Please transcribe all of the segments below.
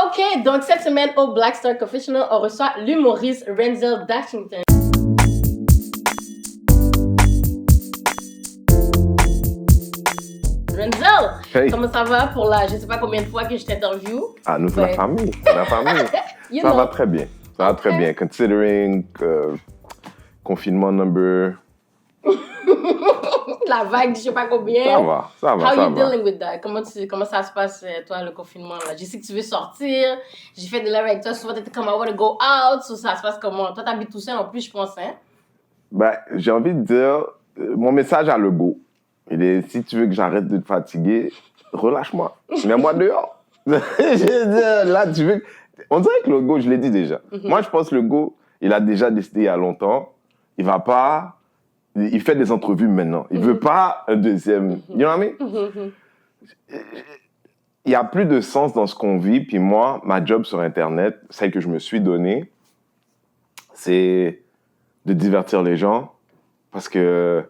OK, donc cette semaine au Black Star Confessional, on reçoit l'humoriste Renzel Dashington. Renzel, Hey. comment ça va pour la, je sais pas combien de fois que je t'interview? Ah, nous, c'est la famille. C'est la famille. You Ça know. va très bien. Ça va très bien. Considering confinement number. La vague, je sais pas combien. Ça va. How you dealing with that? Comment ça se passe, toi, le confinement, là? Je sais que tu veux sortir. J'ai fait des lives avec toi. Souvent, t'étais comme, I want to go out. So, ça se passe comment? Toi, t'habites tout seul, en plus, je pense, hein? Ben, j'ai envie de dire, mon message à Legault, il est, si tu veux que j'arrête de te fatiguer, relâche-moi. Mets-moi dehors. Je veux dire, là, tu veux... On dirait que Legault, je l'ai dit déjà. Moi, je pense que Legault, il a déjà décidé il y a longtemps, il va pas... Il fait des entrevues maintenant. Il veut pas un deuxième... You know what I mean? Il y a plus de sens dans ce qu'on vit. Puis moi, ma job sur Internet, celle que je me suis donnée, c'est de divertir les gens parce que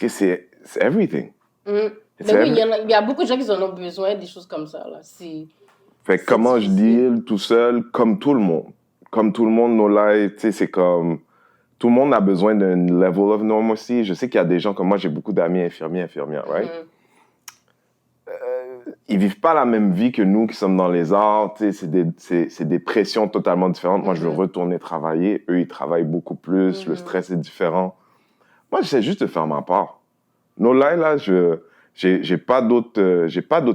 c'est everything. Mais oui, il y a beaucoup de gens qui en ont besoin, des choses comme ça, là. Fait que comment je deal tout seul, comme tout le monde. Comme tout le monde, nos lives, tu sais, c'est comme... Tout le monde a besoin d'un level of normalcy. Je sais qu'il y a des gens comme moi, j'ai beaucoup d'amis infirmières, right? Ils vivent pas la même vie que nous qui sommes dans les arts. Tu sais, c'est des pressions totalement différentes. Moi, je veux retourner travailler. Eux, ils travaillent beaucoup plus. Le stress est différent. Moi, j'essaie juste de faire ma part. No lie, là, j'ai pas d'autre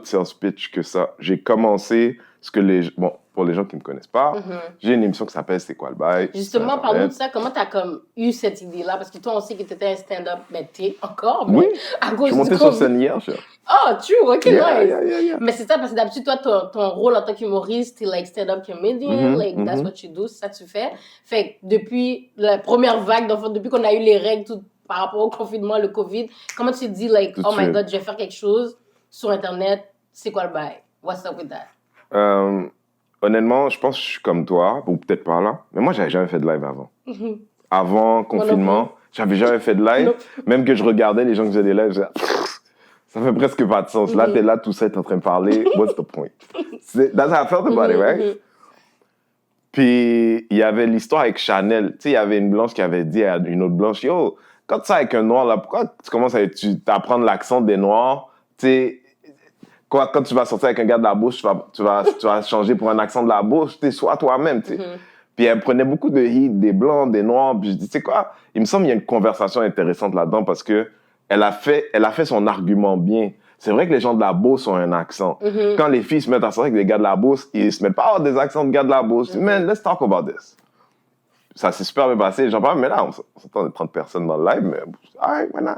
sales pitch que ça. J'ai commencé ce que bon, pour les gens qui me connaissent pas, j'ai une émission qui s'appelle C'est quoi le bail? Justement, parlons de ça. Comment t'as comme eu cette idée-là? Parce que toi, on sait que t'étais un stand-up, mais t'es encore, mais Oui, à cause je suis monté sur scène hier, cher. Oh, true, ok, Yeah, nice. yeah. Mais c'est ça, parce que d'habitude, toi, ton rôle en tant qu'humoriste, t'es like stand-up comedian, that's what you do, c'est ça que tu fais. Fait que depuis la première vague, depuis qu'on a eu les règles tout, par rapport au confinement, le COVID, comment tu te dis, like, oh my God, je vais faire quelque chose sur Internet, c'est quoi le bail? What's up with that? Honnêtement, je pense que je suis comme toi, ou peut-être pas là, mais moi, j'avais jamais fait de live avant. Avant confinement, j'avais jamais fait de live. Même que je regardais les gens qui faisaient des lives, je disais, ça fait presque pas de sens. Là, t'es là, tout ça, t'es en train de parler. What's the point? That's how I felt about it, right? Puis, il y avait l'histoire avec Chanel. Tu sais, il y avait une blanche qui avait dit à une autre blanche, yo, quand tu es avec un noir, là, pourquoi tu commences à apprendre l'accent des noirs? Tu sais, quand tu vas sortir avec un gars de la bouche, tu vas changer pour un accent de la bouche. Tu sois toi-même, tu sais. Puis elle prenait beaucoup de hits, des blancs, des noirs. Puis je dis, tu sais quoi? Il me semble qu'il y a une conversation intéressante là-dedans parce que elle a fait son argument bien. C'est vrai que les gens de la Beauce ont un accent. Quand les filles se mettent à sortir avec des gars de la Beauce, ils se mettent pas à avoir des accents de gars de la Beauce. Man, let's talk about this. Ça s'est super bien passé. J'en parle, mais là, on s'entend de 30 personnes dans le live, mais alright, maintenant.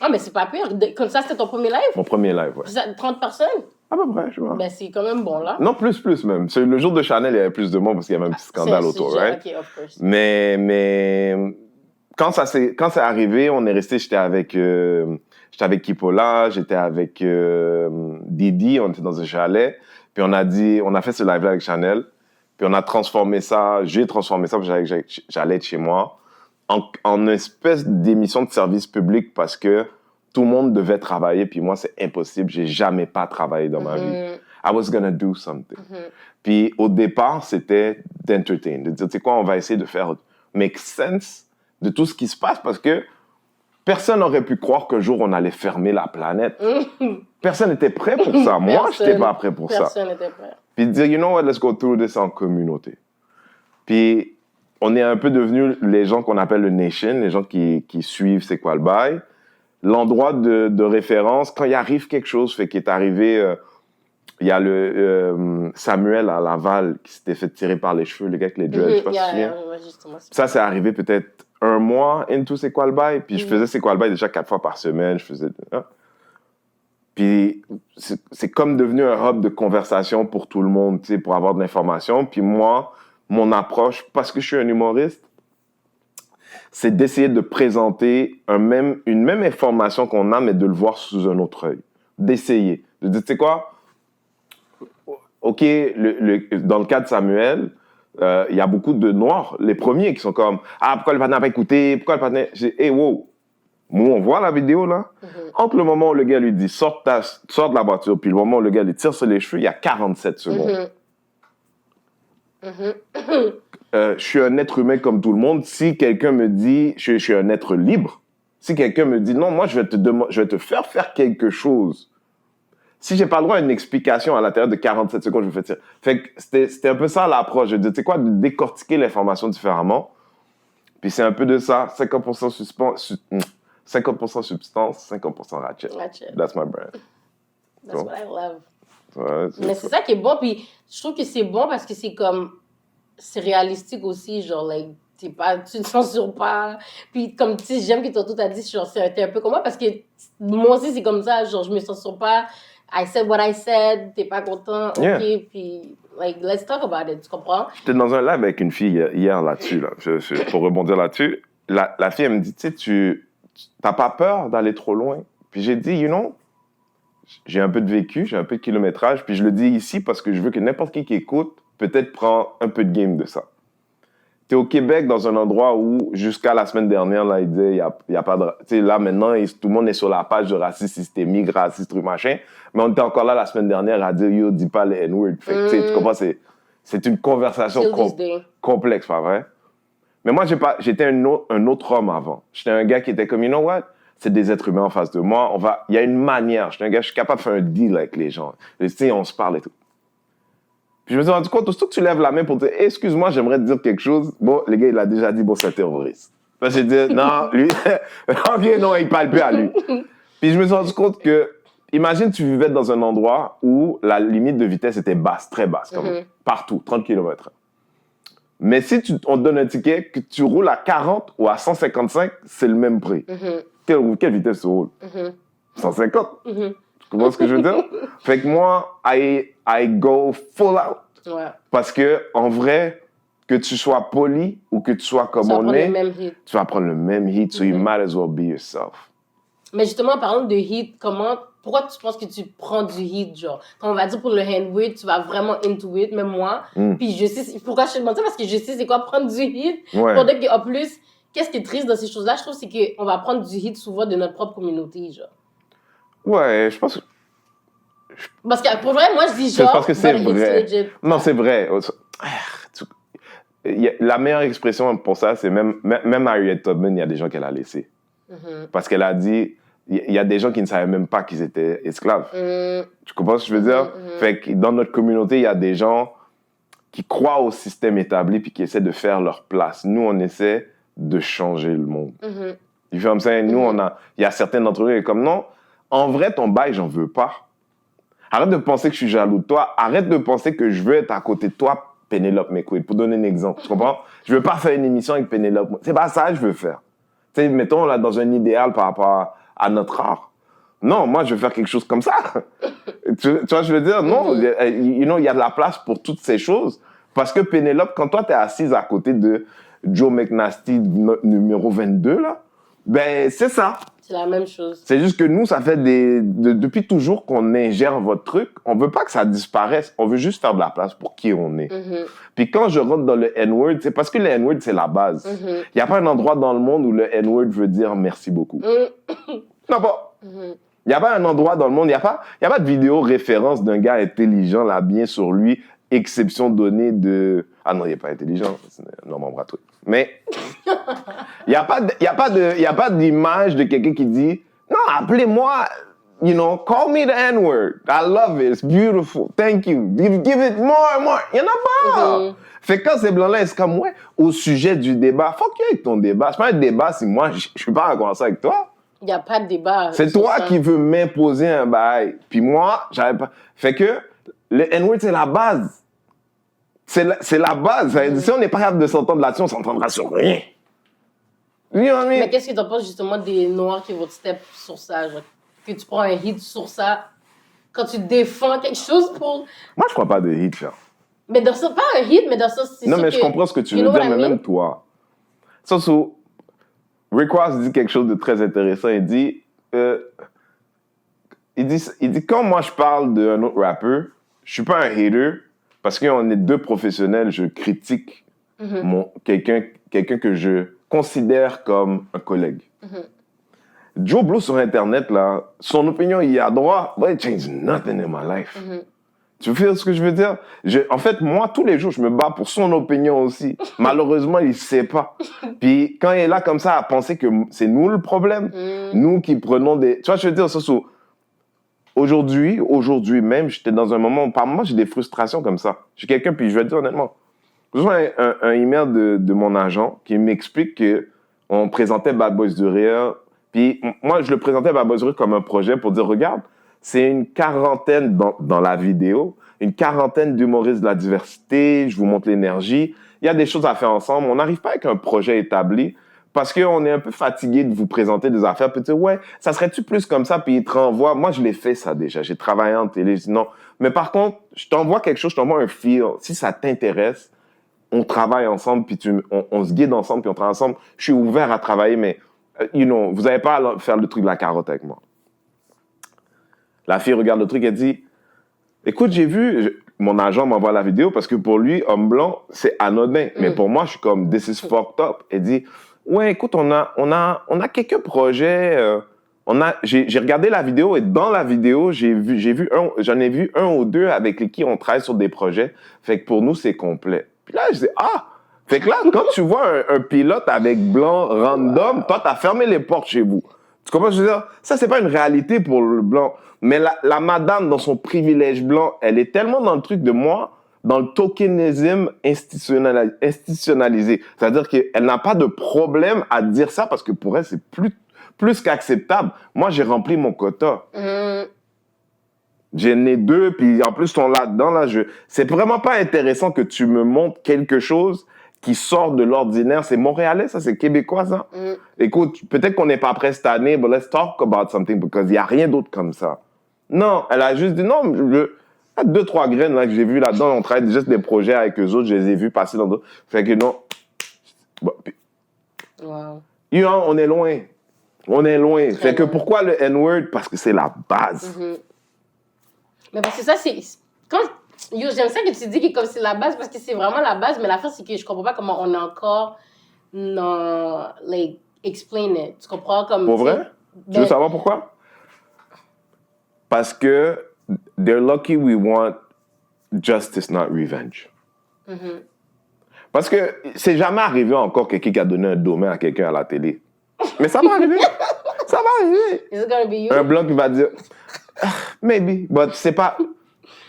Ah, mais c'est pas pire. Comme ça, c'était ton premier live? Mon premier live, ouais. 30 personnes? À peu près, je vois. Ben, c'est quand même bon, là. Non, plus même. Le jour de Chanel, il y avait plus de monde parce qu'il y avait un petit scandale autour, right? OK, of course. Mais quand c'est arrivé, on est resté, j'étais avec Kipola, j'étais avec Didi, on était dans un chalet, puis on a fait ce live-là avec Chanel, puis on a transformé ça, j'ai transformé ça, parce que j'allais être chez moi, en espèce d'émission de service public parce que tout le monde devait travailler, puis moi, c'est impossible. J'ai jamais pas travaillé dans ma vie. I was gonna do something. Puis au départ, c'était d'entertain, de dire, tu sais quoi, on va essayer de faire make sense de tout ce qui se passe parce que personne n'aurait pu croire qu'un jour, on allait fermer la planète. Personne n'était prêt pour ça. Moi, je n'étais pas prêt pour ça. Personne n'était prêt. Puis dire, you know what, let's go through this en communauté. Puis on est un peu devenus les gens qu'on appelle le nation, les gens qui suivent c'est quoi le bail. L'endroit de référence, quand il arrive quelque chose, fait qu'il est arrivé, il y a le Samuel à Laval qui s'était fait tirer par les cheveux, le gars avec les dreads, je sais pas si tu te souviens. Ça, c'est arrivé peut-être un mois into c'est quoi le bail, puis je faisais c'est quoi le bail déjà 4 fois par semaine, Puis c'est comme devenu un hub de conversation pour tout le monde, tu sais, pour avoir de l'information. Puis moi, mon approche, parce que je suis un humoriste, c'est d'essayer de présenter une même information qu'on a, mais de le voir sous un autre œil. D'essayer. De dire, tu sais quoi? OK, dans le cas de Samuel, il y a beaucoup de Noirs, les premiers qui sont comme « Ah, pourquoi le partenaire n'a pas écouté? Pourquoi le partenaire... » J'ai dit « Hey, wow! Nous, on voit la vidéo, là. Entre le moment où le gars lui dit « sors de la voiture », puis le moment où le gars lui tire sur les cheveux, il y a 47 secondes. Je suis un être humain comme tout le monde. Si quelqu'un me dit « je suis un être libre », si quelqu'un me dit « non, moi, je vais te faire quelque chose », si j'ai pas le droit à une explication à l'intérieur de 47 secondes, je me fais tirer. Fait que c'était un peu ça l'approche. Je dis, tu sais quoi, de décortiquer l'information différemment. Puis c'est un peu de ça, 50% substance, 50% ratchet. That's my brand. That's what I love. Ouais, mais c'est ça qui est bon, puis je trouve que c'est bon parce que c'est comme, c'est réalistique aussi, genre, like, tu ne censures pas. Puis comme, tu sais, j'aime que Toto t'a dit, genre, t'es un peu comme moi, parce que moi aussi, c'est comme ça, genre, je me censure pas. I said what I said, t'es pas content, ok, puis, like, let's talk about it, tu comprends? J'étais dans un live avec une fille hier là-dessus, là. Pour rebondir là-dessus. La fille, elle me dit, tu sais, t'as pas peur d'aller trop loin? Puis j'ai dit, you know, j'ai un peu de vécu, j'ai un peu de kilométrage, puis je le dis ici parce que je veux que n'importe qui écoute, peut-être prend un peu de game de ça. T'es au Québec, dans un endroit où, jusqu'à la semaine dernière, là, il disait, il y a pas de... Tu sais, là, maintenant, tout le monde est sur la page de racisme systémique, racisme, truc, machin. Mais on était encore là la semaine dernière à dire, yo, dis pas les N-words. Fait que, tu sais, tu comprends, c'est une conversation complexe, pas vrai? Mais moi, j'étais un autre homme avant. J'étais un gars qui était comme, you know what? C'est des êtres humains en face de moi. Il y a une manière. J'étais un gars, je suis capable de faire un deal avec les gens. Tu sais, on se parle et tout. Puis je me suis rendu compte, aussitôt que tu lèves la main pour dire hey, « excuse-moi, j'aimerais te dire quelque chose », bon, le gars, il a déjà dit « bon, c'est un terroriste ». Là, j'ai dit « non, lui, ok, non, il parle plus à lui ». Puis je me suis rendu compte que, imagine tu vivais dans un endroit où la limite de vitesse était basse, très basse, comme partout, 30 km/h. Mais si on te donne un ticket, que tu roules à 40 ou à 155, c'est le même prix. Quelle vitesse tu roules? 150. Tu comprends ce que je veux dire? Fait que moi, I go full out. Ouais. Parce que, en vrai, que tu sois poli ou que tu sois comme on est, tu vas prendre le même hit, so you might as well be yourself. Mais justement, en parlant de hit, pourquoi tu penses que tu prends du hit, genre? Quand on va dire pour le handweight, tu vas vraiment into it, même moi. Puis je sais, pourquoi je te demande ça? Parce que je sais c'est quoi prendre du hit. Ouais. Pour dire qu'en plus, qu'est-ce qui est triste dans ces choses-là, je trouve, c'est qu'on va prendre du hit souvent de notre propre communauté, genre. Ouais, je pense que... Parce que pour vrai, moi, je dis genre... Parce que c'est vrai. Non, c'est vrai. La meilleure expression pour ça, c'est même Harriet Tubman, il y a des gens qu'elle a laissés. Parce qu'elle a dit, il y a des gens qui ne savaient même pas qu'ils étaient esclaves. Tu comprends ce que je veux dire? Fait que dans notre communauté, il y a des gens qui croient au système établi puis qui essaient de faire leur place. Nous, on essaie de changer le monde. You feel what I'm saying? Nous, il y a certains d'entre eux qui sont comme, non, en vrai, ton bail, j'en veux pas. Arrête de penser que je suis jaloux de toi. Arrête de penser que je veux être à côté de toi, Penelope McQuaid, pour donner un exemple. Tu comprends? Je veux pas faire une émission avec Penelope. C'est pas ça que je veux faire. Tu sais, mettons, là, dans un idéal par rapport à notre art. Non, moi, je veux faire quelque chose comme ça. tu vois, je veux dire, non, you know, il y a de la place pour toutes ces choses. Parce que Penelope, quand toi, t'es assise à côté de Joe McNasty, numéro 22, là, ben, c'est ça. C'est la même chose. C'est juste que nous, ça fait depuis toujours qu'on ingère votre truc. On veut pas que ça disparaisse. On veut juste faire de la place pour qui on est. Puis quand je rentre dans le N-word, c'est parce que le N-word, c'est la base. Il n'y a pas un endroit dans le monde où le N-word veut dire merci beaucoup. Non, pas. Il n'y a pas un endroit dans le monde, il n'y a pas de vidéo référence d'un gars intelligent, là, bien sur lui, exception donnée de... Ah non, il n'est pas intelligent, c'est Norman Brathwaite. Mais il n'y a pas d'image de quelqu'un qui dit « Non, appelez-moi, you know, call me the N-word. I love it, it's beautiful, thank you. Give it more and more. » Il n'y en a pas. Fait que quand ces blancs-là, c'est comme « Ouais, au sujet du débat, fuck you avec ton débat. C'est pas un débat si moi, je ne suis pas en commencer avec toi. » Il n'y a pas de débat. C'est toi qui veux m'imposer un bail. Puis moi, j'avais pas... Fait que le N-word, c'est la base. C'est la base. Si on n'est pas capable de s'entendre là-dessus, on s'entendra sur rien. You know what I mean? Mais qu'est-ce que tu en penses justement des Noirs qui vont te step sur ça? Genre, que tu prends un hit sur ça quand tu défends quelque chose pour... Moi, je crois pas de hit, là. Mais dans ça, pas un hit, mais dans ça, c'est non, mais je comprends ce que tu veux dire, mais même toi. Rick Ross dit quelque chose de très intéressant. Il dit quand moi je parle d'un autre rappeur, je suis pas un hater parce qu'on est deux professionnels, je critique quelqu'un que je considère comme un collègue. Joe Blow sur Internet, là, son opinion, il est à droite. But it changed nothing in my life. Tu vois ce que je veux dire? En fait, moi, tous les jours, je me bats pour son opinion aussi. Malheureusement, il ne sait pas. Puis quand il est là comme ça à penser que c'est nous le problème, nous qui prenons des... Tu vois, je veux dire, aujourd'hui même, j'étais dans un moment où, par moment, j'ai des frustrations comme ça. Je suis quelqu'un, puis je vais te dire honnêtement, je reçois un email de mon agent qui m'explique qu'on présentait Bad Boys du Rire. Puis moi, je le présentais Bad Boys du Rire comme un projet pour dire, regarde, c'est une quarantaine dans la vidéo, une quarantaine d'humoristes de la diversité, je vous montre l'énergie. Il y a des choses à faire ensemble. On n'arrive pas avec un projet établi parce qu'on est un peu fatigué de vous présenter des affaires. Puis tu dis, ouais, ça serait-tu plus comme ça? Puis il te renvoie. Moi, je l'ai fait ça déjà. J'ai travaillé en télé. Je dis non. Mais par contre, je t'envoie quelque chose, je t'envoie un feel. Si ça t'intéresse, on travaille ensemble, puis on se guide ensemble, puis on travaille ensemble. Je suis ouvert à travailler, mais, vous n'avez pas à faire le truc de la carotte avec moi. La fille regarde le truc, elle dit, écoute, j'ai vu, mon agent m'envoie la vidéo parce que pour lui, homme blanc, c'est anodin. Mais pour moi, je suis comme, this is fucked up. Elle dit, ouais, écoute, on a quelques projets. J'ai regardé la vidéo et dans la vidéo, j'en ai vu un ou deux avec qui on travaille sur des projets. Fait que pour nous, c'est complet. Puis là, je dis, ah! Fait que là, quand tu vois un pilote avec blanc random, toi, t'as fermé les portes chez vous. Tu comprends ce que je veux dire? Ça, c'est pas une réalité pour le blanc. Mais la madame, dans son privilège blanc, elle est tellement dans le truc de moi, dans le tokenisme institutionnalisé. C'est-à-dire qu'elle n'a pas de problème à dire ça parce que pour elle, c'est plus qu'acceptable. Moi, j'ai rempli mon quota. J'ai né deux, puis en plus, ils sont là-dedans. C'est vraiment pas intéressant que tu me montres quelque chose qui sort de l'ordinaire. C'est montréalais, ça, c'est québécois, ça. Écoute, peut-être qu'on n'est pas prêt cette année, but let's talk about something, because il n'y a rien d'autre comme ça. Non, elle a juste dit, non, il y a 2-3 graines là, que j'ai vues là-dedans. On travaille juste des projets avec eux autres, je les ai vus passer dans d'autres. Fait que non. Bon, Wow. On est loin. On est loin. Fait que pourquoi le N-word? Parce que c'est la base. Mais parce que ça, c'est... J'aime ça que tu dis que comme c'est la base, parce que c'est vraiment la base, mais la fin, c'est que je comprends pas comment on a encore... Non, like, explain it. Tu comprends? Comme, pour vrai? Tu veux savoir pourquoi? Parce que they're lucky we want justice, not revenge. Parce que c'est jamais arrivé encore quelqu'un qui a donné un domaine à quelqu'un à la télé. Mais ça va arriver. Ça va arriver. Is it gonna be you? Un blanc qui va dire, maybe, but c'est pas...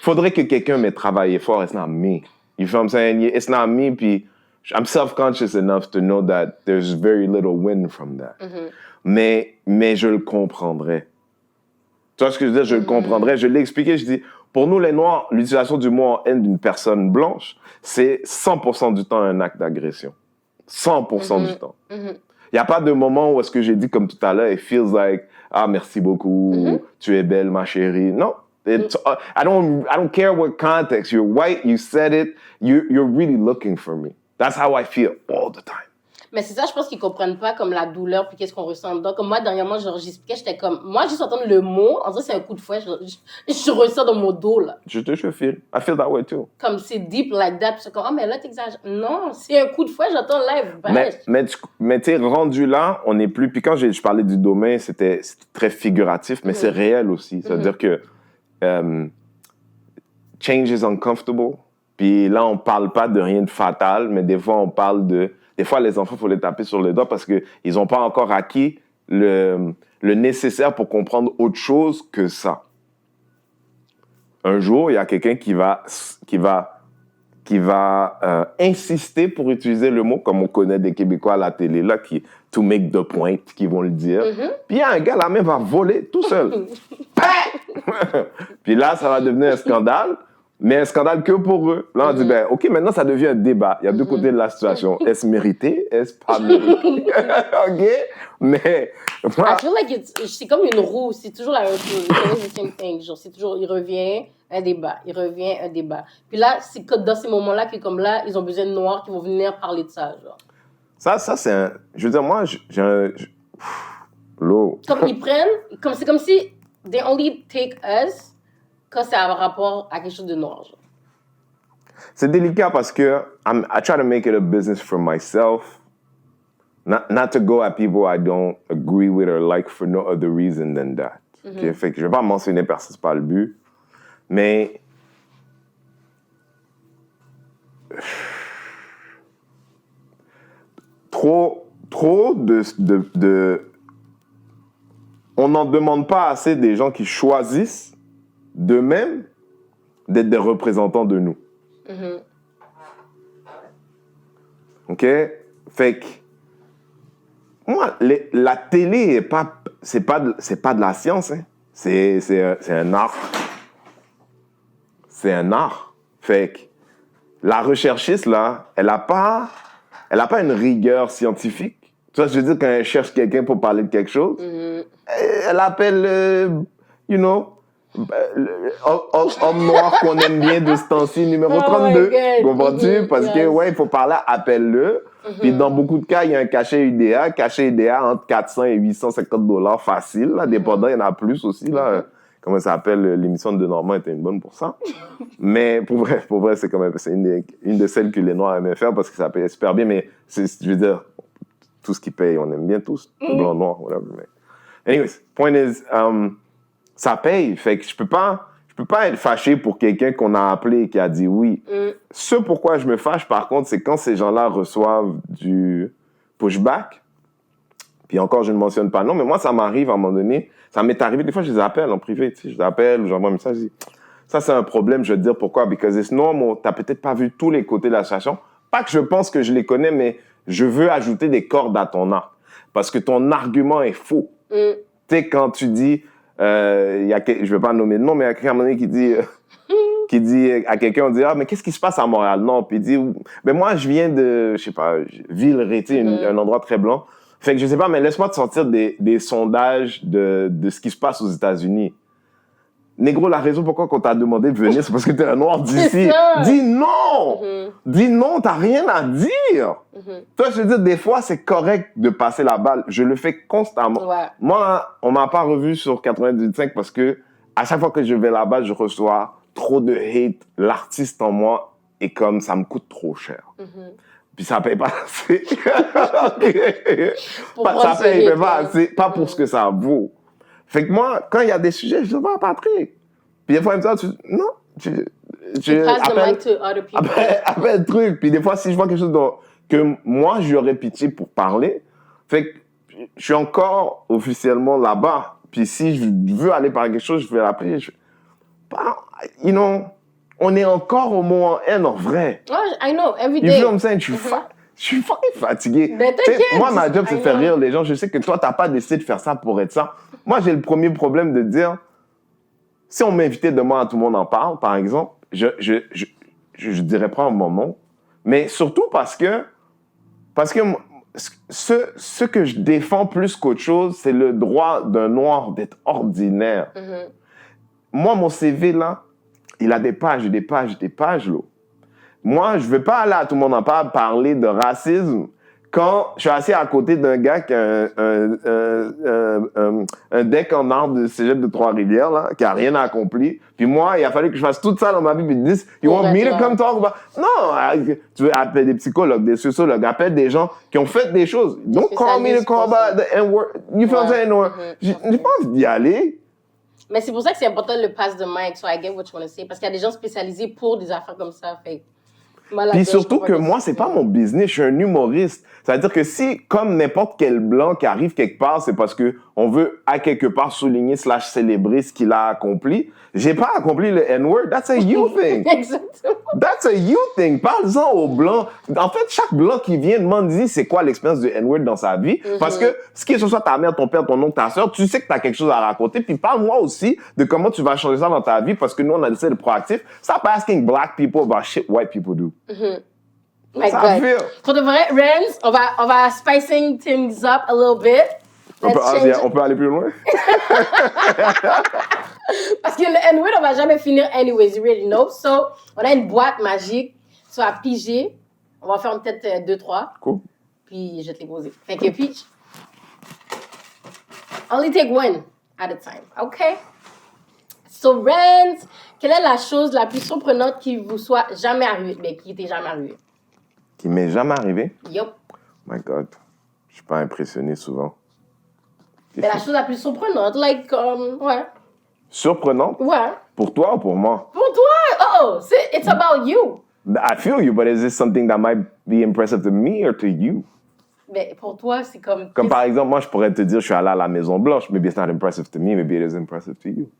Faudrait que quelqu'un m'ait travaillé fort. It's not me. You feel what I'm saying? It's not me, puis I'm self-conscious enough to know that there's very little win from that. Mais je le comprendrais. Tu vois ce que je veux dire? Je le comprendrais. Je l'ai expliqué. Je dis, pour nous, les Noirs, l'utilisation du mot en haine d'une personne blanche, c'est 100% du temps un acte d'agression. 100% du temps. Il n'y a pas de moment où est-ce que j'ai dit, comme tout à l'heure, it feels like, ah, merci beaucoup, tu es belle, ma chérie. Non. I don't care what context. You're white, you said it, you're really looking for me. That's how I feel all the time. Mais c'est ça, je pense qu'ils comprennent pas comme la douleur puis qu'est-ce qu'on ressent dedans. Comme moi, dernièrement, j'expliquais, j'étais comme... Moi, juste entendre le mot, en vrai, c'est un coup de fouet. Je ressens dans mon dos, là. Je feel. I feel that way too. Comme c'est deep like that. Puis c'est comme, oh, mais là, t'exagères. Non, c'est un coup de fouet, j'entends live. Mais tu sais, rendu là, on n'est plus... Puis quand je parlais du domaine, c'était très figuratif, mais c'est réel aussi. C'est-à-dire que change is uncomfortable. Puis là, on parle pas de rien de fatal, mais des fois, on parle de... Des fois, les enfants, il faut les taper sur les doigts parce qu'ils n'ont pas encore acquis le nécessaire pour comprendre autre chose que ça. Un jour, il y a quelqu'un qui va insister pour utiliser le mot, comme on connaît des Québécois à la télé, là, qui to make the point, qui vont le dire. Puis il y a un gars, la main va voler tout seul. Puis là, ça va devenir un scandale. Mais un scandale que pour eux. Là, on dit, ben, OK, maintenant, ça devient un débat. Il y a deux côtés de la situation. Est-ce mérité? Est-ce pas mérité? OK? Mais... I feel like c'est comme une roue. C'est toujours la même chose. It's the same thing. Genre, c'est toujours, il revient, un débat. Il revient, un débat. Puis là, c'est comme dans ces moments-là que, comme là, ils ont besoin de noirs qui vont venir parler de ça, genre. Ça, c'est un... Je veux dire, moi, j'ai un... L'eau. Comme ils prennent... C'est comme si they only take us... quand c'est un rapport à quelque chose de noir. Genre. C'est délicat parce que I try to make it a business for myself. Not to go at people I don't agree with or like for no other reason than that. Okay? Fait que je vais pas mentionner personne, c'est pas le but. Mais trop on n'en demande pas assez des gens qui choisissent d'eux-mêmes d'être des représentants de nous. OK? Fait que moi, la télé c'est pas de la science, hein. C'est un art. C'est un art. Fait que la recherchiste, là, elle a pas une rigueur scientifique. Tu vois, je veux dire, quand elle cherche quelqu'un pour parler de quelque chose, elle appelle, you know, homme noir qu'on aime bien de ce temps-ci, numéro 32. Comprends-tu? Parce que, ouais, il faut parler, appelle-le. Puis dans beaucoup de cas, il y a un cachet UDA. Cachet UDA entre 400 et 850 $ facile. Là, dépendant, il y en a plus aussi. Là. Comment ça s'appelle? L'émission de Normand était une bonne pour ça. Mais pour vrai, c'est quand même une de celles que les Noirs aimaient faire parce que ça payait super bien. Mais je veux dire, tout ce qui paye, on aime bien tous. Blanc, noir, whatever. Mais... Anyways, point is, ça paye. Fait que je peux pas être fâché pour quelqu'un qu'on a appelé et qui a dit oui. Ce pourquoi je me fâche, par contre, c'est quand ces gens-là reçoivent du pushback. Puis encore, je ne mentionne pas non, mais moi, ça m'arrive à un moment donné. Ça m'est arrivé, des fois, je les appelle en privé. Tu sais, je les appelle ou j'envoie un message, je dis, ça, c'est un problème, je vais te dire pourquoi. Because it's normal. T'as peut-être pas vu tous les côtés de la situation. Pas que je pense que je les connais, mais je veux ajouter des cordes à ton arc. Parce que ton argument est faux. Tu sais, quand tu dis... je vais pas nommer de nom, mais il y a quelqu'un à un moment donné qui dit à quelqu'un, on dit, ah, mais qu'est-ce qui se passe à Montréal-Nord? Puis il dit, ben moi, je viens de, je sais pas, Villeray, tu sais, un endroit très blanc. Fait que je sais pas, mais laisse-moi te sortir des sondages de ce qui se passe aux États-Unis. Négro, la raison pourquoi on t'a demandé de venir, c'est parce que t'es un noir d'ici. Dis non! Dis non, t'as rien à dire! Toi, je veux dire, des fois, c'est correct de passer la balle. Je le fais constamment. Ouais. Moi, on m'a pas revu sur 98.5 parce que à chaque fois que je vais là-bas, je reçois trop de hate. L'artiste en moi est comme, ça me coûte trop cher. Puis ça paye pas assez. Ça paye pas assez. Pas pour ce que ça vaut. Fait que moi, quand il y a des sujets, je dis, va, Patrick. Puis des fois, il me dit, non, appelle le truc. Puis des fois, si je vois quelque chose que moi, j'aurais pitié pour parler, fait que je suis encore officiellement là-bas. Puis si je veux aller parler quelque chose, je vais l'appeler. You know, on est encore au moment N en vrai. Oh, I know, every day. You feel what I'm saying? Je suis fucking fatigué. Mais t'inquiète. Moi, ma job, c'est faire rire les gens. Je sais que toi, t'as pas décidé de faire ça pour être ça. Moi, j'ai le premier problème de dire, si on m'invitait demain à Tout le monde en parle, par exemple, je dirais pas mon nom. Mais surtout parce que ce que je défends plus qu'autre chose, c'est le droit d'un noir d'être ordinaire. Moi, mon CV, là, il a des pages, des pages, des pages, là. Moi, je ne veux pas aller à Tout le monde en parle parler de racisme quand je suis assis à côté d'un gars qui a un deck en art de cégep de Trois-Rivières, là, qui a rien accompli. Puis moi, il a fallu que je fasse tout ça dans ma vie. Puis ils disent, you want me to come talk about... Non, tu veux appeler des psychologues, des sociologues, appelle des gens qui ont fait des choses. Don't call me to call about the N-word. You feel what I'm saying? J'ai pas envie d'y aller. Mais c'est pour ça que c'est important le pass de mic, so I get what you want to say. Parce qu'il y a des gens spécialisés pour des affaires comme ça. Fait puis surtout que moi, c'est pas mon business, je suis un humoriste. C'est-à-dire que si, comme n'importe quel blanc qui arrive quelque part, c'est parce que on veut à quelque part souligner / célébrer ce qu'il a accompli. J'ai pas accompli le N-word, that's a you thing. Exactement. That's a you thing. Parle-en aux blancs. En fait, chaque blanc qui vient demande c'est quoi l'expérience du N-word dans sa vie. Parce que ce qui est ce soit ta mère, ton père, ton oncle, ta soeur, tu sais que t'as quelque chose à raconter. Puis parle-moi aussi de comment tu vas changer ça dans ta vie parce que nous, on a décidé de proactif. Stop asking black people about shit white people do. Ça fait. Pour de vrai, Renz, on va spicing things up a little bit. On peut aller plus loin? Parce que le N-word, on va jamais finir anyways, you really know. So, on a une boîte magique. Tu vas piger. On va faire peut-être 2-3. Cool. Puis, je vais te les poser. Fait que pitch. Only take one at a time, okay? So, Renz, quelle est la chose la plus surprenante qui vous soit jamais arrivée? Mais qui t'est jamais arrivée? Qui m'est jamais arrivé? Yup. My God. suis pas impressionné souvent. Mais la chose la plus surprenante, ouais. Surprenante? Ouais. Pour toi ou pour moi? Pour toi, oh, it's about you. I feel you, but is this something that might be impressive to me or to you? Mais pour toi, c'est comme... Comme par exemple, moi, je pourrais te dire, je suis allé à la Maison Blanche. Maybe it's not impressive to me, maybe it is impressive to you.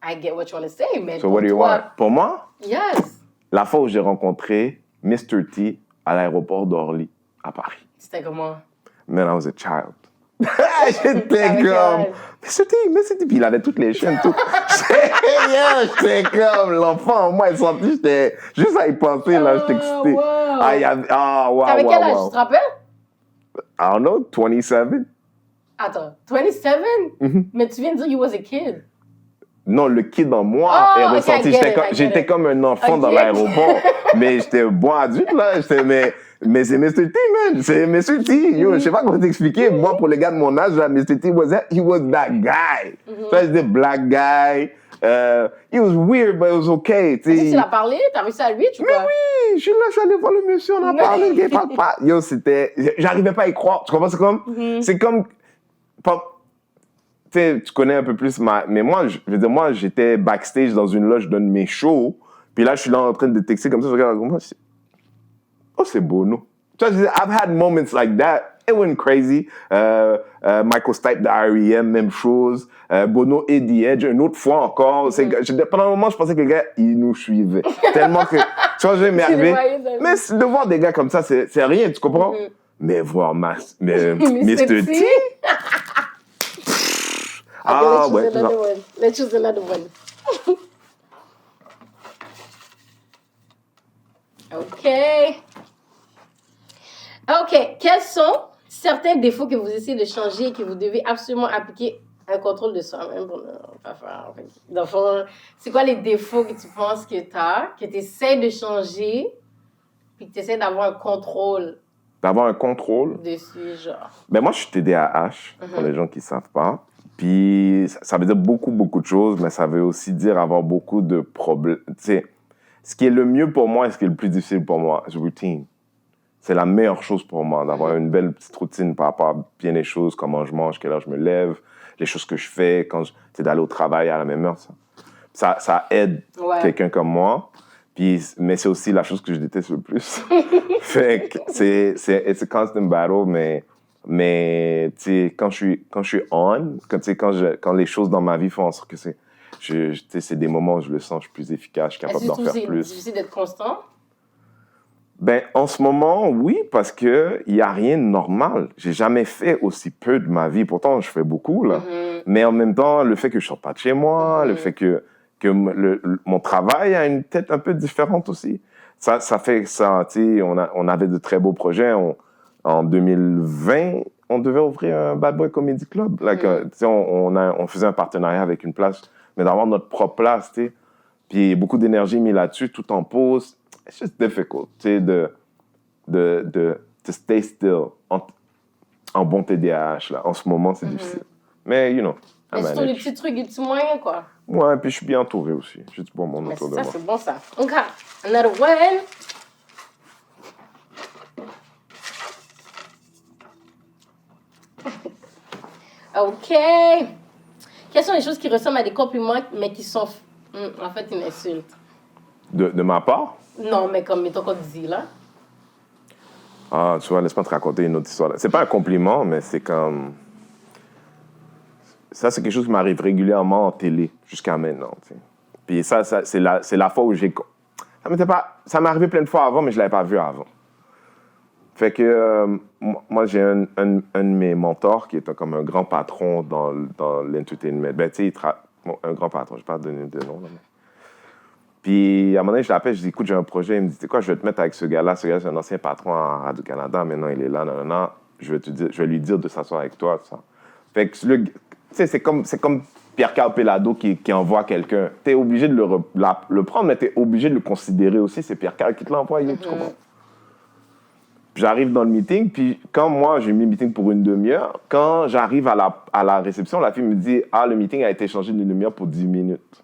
I get what you want to say, mais So what do you want? Pour moi? Yes. La fois où j'ai rencontré Mr. T à l'aéroport d'Orly, à Paris. C'était comment? Man, I was a child. J'étais comme, Mr. T, puis il avait toutes les chaînes, tout. J'étais comme, l'enfant, moi, il sentit, j'étais, juste à y penser, là, j'étais excité. Wow. Wow. T'avais quel âge, tu te rappelles? I don't know, 27? Attends, 27? Mais tu viens de dire you was a kid. Non, le kid en moi est ressenti. J'étais comme un enfant dans l'aéroport, mais j'étais un bon adulte, là. Mais c'est Mr. T, man. C'est Mr. T. Yo, je sais pas comment t'expliquer. Moi, pour les gars de mon âge, là, Mr. T he was that guy. Ça, c'était black guy. He was weird, but it was okay. Tu l'as parlé? T'as réussi à lui, tu vois? Mais oui, je suis là, je suis allé voir le monsieur, on a parlé, il parle pas. Yo, c'était... J'arrivais pas à y croire. Tu comprends? C'est comme... Tu connais un peu plus mais moi, je veux dire, moi, j'étais backstage dans une loge d'un de mes shows, puis là, je suis là en train de texter comme ça, je regarde comme ça, oh, c'est Bono. Tu vois, I've had moments like that. It went crazy. Michael Stipe de R.E.M., même chose. Bono et The Edge, une autre fois encore. Pendant un moment, je pensais que les gars, ils nous suivaient. Tellement que, tu vois, je vais m'arriver. Mais de voir des gars comme ça, c'est rien, tu comprends? Mais voir Mr. T... Okay, let's choose another one. OK. Quels sont certains défauts que vous essayez de changer et que vous devez absolument appliquer un contrôle de soi-même pour ne pas faire? Dans le fond, c'est quoi les défauts que tu penses que tu as, que tu essaies de changer, puis que tu essaies d'avoir un contrôle? D'avoir un contrôle? Dessus, genre. Ben moi, je suis TDAH, pour les gens qui ne savent pas. Puis, ça veut dire beaucoup, beaucoup de choses, mais ça veut aussi dire avoir beaucoup de problèmes. Tu sais, ce qui est le mieux pour moi et ce qui est le plus difficile pour moi, c'est routine. C'est la meilleure chose pour moi, d'avoir une belle petite routine par rapport à bien les choses, comment je mange, quelle heure je me lève, les choses que je fais, c'est d'aller au travail à la même heure. Ça aide quelqu'un comme moi. Puis, mais c'est aussi la chose que je déteste le plus. Fait que it's a constant battle, mais tu sais, quand je suis on, quand les choses dans ma vie font en sorte que c'est des moments où je le sens, je suis plus efficace, je suis capable d'en faire plus. C'est difficile d'être constant? Ben, en ce moment, oui, parce que il y a rien de normal. J'ai jamais fait aussi peu de ma vie. Pourtant, je fais beaucoup, là. Mais en même temps, le fait que je sors pas de chez moi, le fait que mon travail a une tête un peu différente aussi. Ça fait ça, tu sais, on avait de très beaux projets. En 2020, on devait ouvrir un Bad Boy Comedy Club. On faisait un partenariat avec une place, mais d'avoir notre propre place, tu sais. Puis beaucoup d'énergie mise là-dessus, tout en pause. It's just difficult, tu sais, de stay still en bon TDAH, là. En ce moment, c'est difficile. Mais, you know, mais c'est tous les petits trucs, les petits moyens, quoi. Ouais, puis je suis bien entouré aussi. J'ai du bon monde autour de moi. Ça, c'est bon, ça. OK. Another one. OK. Quelles sont les choses qui ressemblent à des compliments, mais qui sont en fait une insulte? De ma part? Non, mais comme mettons qu'on dit là. Ah, tu vois, laisse-moi te raconter une autre histoire. C'est pas un compliment, mais c'est comme... Ça, c'est quelque chose qui m'arrive régulièrement en télé, jusqu'à maintenant, tu sais. Puis ça c'est la fois où j'ai... Ça m'est arrivé plein de fois avant, mais je l'avais pas vu avant. Fait que moi, j'ai un de mes mentors qui est comme un grand patron dans l'entertainment. Ben, tu sais, un grand patron, je ne vais pas donner de nom. Là, mais... Puis, à un moment donné, je l'appelle, je dis, écoute, j'ai un projet. Il me dit, tu sais quoi, je vais te mettre avec ce gars-là. Ce gars, c'est un ancien patron à Radio-Canada. Maintenant, il est là, non. Je vais lui dire de s'asseoir avec toi, tout ça. Fait que, tu sais, c'est comme Pierre-Carl Pelado qui envoie quelqu'un. Tu es obligé de le prendre, mais tu es obligé de le considérer aussi. C'est Pierre-Carl qui te l'envoie, tu comprends? J'arrive dans le meeting, puis quand moi, j'ai mis le meeting pour une demi-heure, quand j'arrive à la réception, la fille me dit « Ah, le meeting a été changé d'une demi-heure pour 10 minutes. »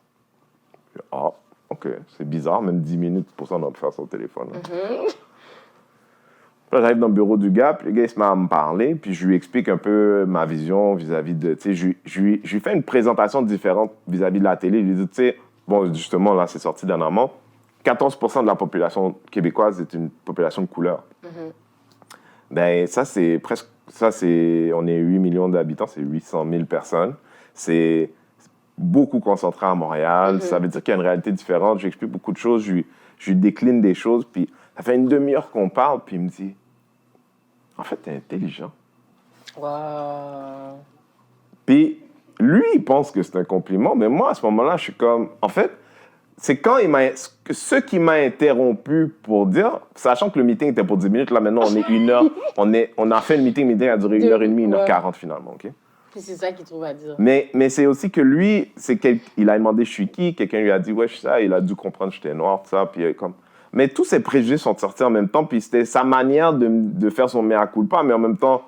Ah, OK, c'est bizarre, même 10 minutes, pour ça, on a pu faire sur le téléphone. Là, j'arrive dans le bureau du gars, puis le gars, il se met à me parler, puis je lui explique un peu ma vision vis-à-vis de... Tu sais, je lui fais une présentation différente vis-à-vis de la télé. Je lui dis, tu sais, bon, justement, là, c'est sorti dernièrement, 14% de la population québécoise est une population de couleur. Ben, ça, c'est presque... Ça, c'est... On est 8 millions d'habitants, c'est 800 000 personnes. C'est beaucoup concentré à Montréal. Ça veut dire qu'il y a une réalité différente. Je lui explique beaucoup de choses, je lui décline des choses, puis ça fait une demi-heure qu'on parle, puis il me dit... En fait, t'es intelligent. Wow. Puis, lui, il pense que c'est un compliment, mais moi, à ce moment-là, je suis comme... En fait, c'est quand il m'a... Ce qui m'a interrompu pour dire... Sachant que le meeting était pour 10 minutes, là, maintenant, on est 1 heure. On a fait le meeting a duré 1h30, 1h40, finalement, OK? Puis c'est ça qu'il trouve à dire. Mais c'est aussi que lui, il a demandé « je suis qui », quelqu'un lui a dit « ouais, je suis ça », il a dû comprendre que j'étais noir, tout ça, puis comme... Mais tous ces préjugés sont sortis en même temps, puis c'était sa manière de faire son mea culpa, mais en même temps,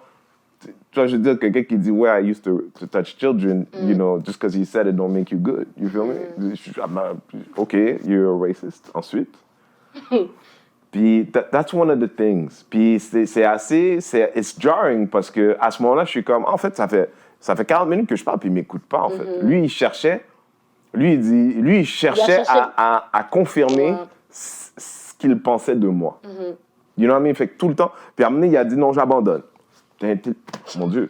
tu vois, je veux dire, quelqu'un qui dit, ouais, I used to touch children, you know, just because you said it don't make you good, you feel me? OK, you're a racist, ensuite. Puis, that's one of the things. Puis, it's jarring, parce que à ce moment-là, je suis comme, en fait, ça fait 40 minutes que je parle, puis il m'écoute pas, en fait. Lui, il cherchait à confirmer ce qu'il pensait de moi. You know what I mean? Fait que tout le temps... Puis à un moment donné, il a dit non, j'abandonne. Mon Dieu.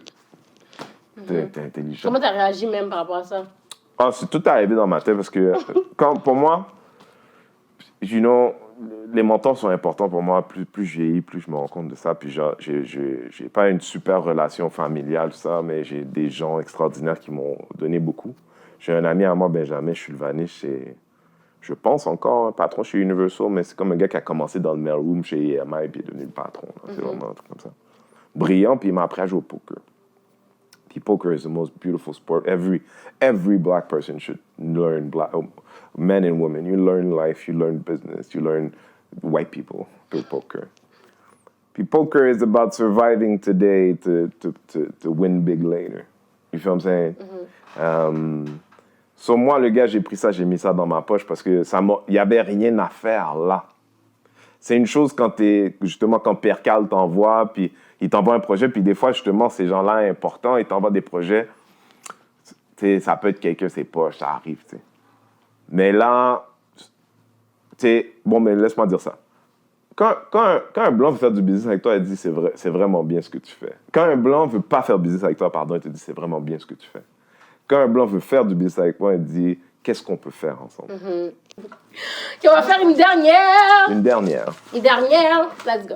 T'es intelligent. Comment t'as réagi même par rapport à ça? Ah, c'est tout arrivé dans ma tête parce que pour moi, you know, les mentors sont importants pour moi. Plus je vieillis, plus je me rends compte de ça. Puis j'ai pas une super relation familiale, tout ça, mais j'ai des gens extraordinaires qui m'ont donné beaucoup. J'ai un ami à moi, Benjamin Chulvanich, je pense encore un patron chez Universal, mais c'est comme un gars qui a commencé dans le mailroom chez EMI et puis est devenu le patron. C'est vraiment un truc comme ça. Brillant, puis il m'a appris à jouer au poker. Puis poker is the most beautiful sport. Every black person should learn, men and women. You learn life, you learn business, you learn white people through poker. Puis poker is about surviving today to win big later. You feel what I'm saying? Sur moi, le gars, j'ai pris ça, j'ai mis ça dans ma poche parce que il n'y avait rien à faire là. C'est une chose quand quand Pierre Carl t'envoie, puis il t'envoie un projet, puis des fois, justement, ces gens-là importants, ils t'envoient des projets. Ça peut être quelqu'un, c'est poche, ça arrive, tu sais. Mais là, bon, mais laisse-moi dire ça. Quand un blanc veut faire du business avec toi, il dit c'est vraiment bien ce que tu fais. Quand un blanc veut pas faire business avec toi, il te dit c'est vraiment bien ce que tu fais. Quand un blanc veut faire du business avec moi, il dit qu'est-ce qu'on peut faire ensemble. Okay, on va faire une dernière. Une dernière. Let's go.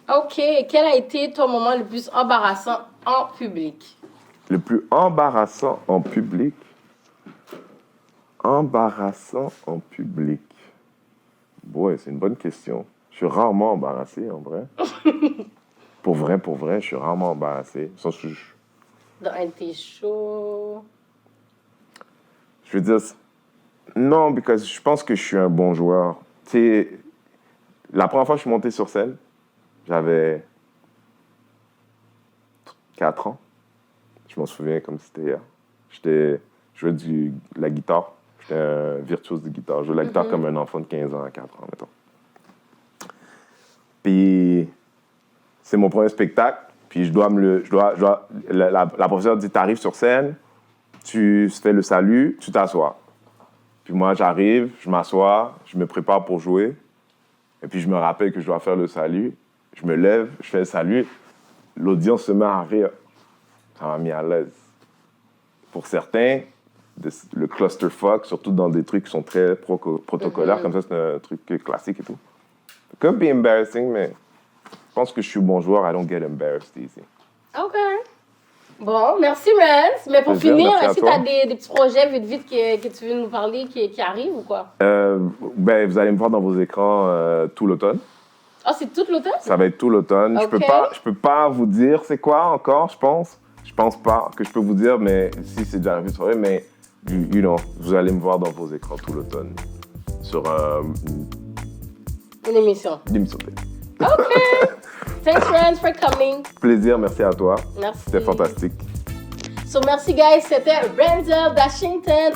OK. Quel a été ton moment le plus embarrassant en public? Le plus embarrassant en public? Embarrassant en public. Ouais, c'est une bonne question. Je suis rarement embarrassé, en vrai. Pour vrai, je suis rarement embarrassé. Dans un de tes shows? Je veux dire, non, parce que je pense que je suis un bon joueur. Tu sais, la première fois que je suis monté sur scène, j'avais 4 ans. Je m'en souviens comme si c'était hier. Je jouais de la guitare. J'étais un virtuose de guitare. Je jouais de la guitare comme un enfant de 15 ans à 4 ans, mettons. Puis, c'est mon premier spectacle. Puis, la professeure dit, t'arrives sur scène, tu fais le salut, tu t'assois. Puis moi, j'arrive, je m'assois, je me prépare pour jouer. Et puis, je me rappelle que je dois faire le salut. Je me lève, je fais le salut. L'audience se met à rire. Ça m'a mis à l'aise. Pour certains, le clusterfuck, surtout dans des trucs qui sont très protocolaires, comme ça, c'est un truc classique et tout. It could be embarrassing, mais je pense que je suis bon joueur. I don't get embarrassed easy. OK. Bon, merci, Rance. Mais pour finir, est-ce que tu as des petits projets vite que tu veux nous parler qui arrivent ou quoi? Ben, vous allez me voir dans vos écrans tout l'automne. Ah, c'est tout l'automne? Ça va être tout l'automne. Okay. Je peux pas vous dire c'est quoi encore, je pense. Je pense pas que je peux vous dire, mais si c'est déjà arrivé, c'est vrai. Mais, you know, vous allez me voir dans vos écrans tout l'automne. Sur une émission. Une émission télé. OK. Thanks, Rance, for coming. Plaisir, merci à toi. Merci. C'était fantastique. So, merci, guys. C'était Renzel Dashington.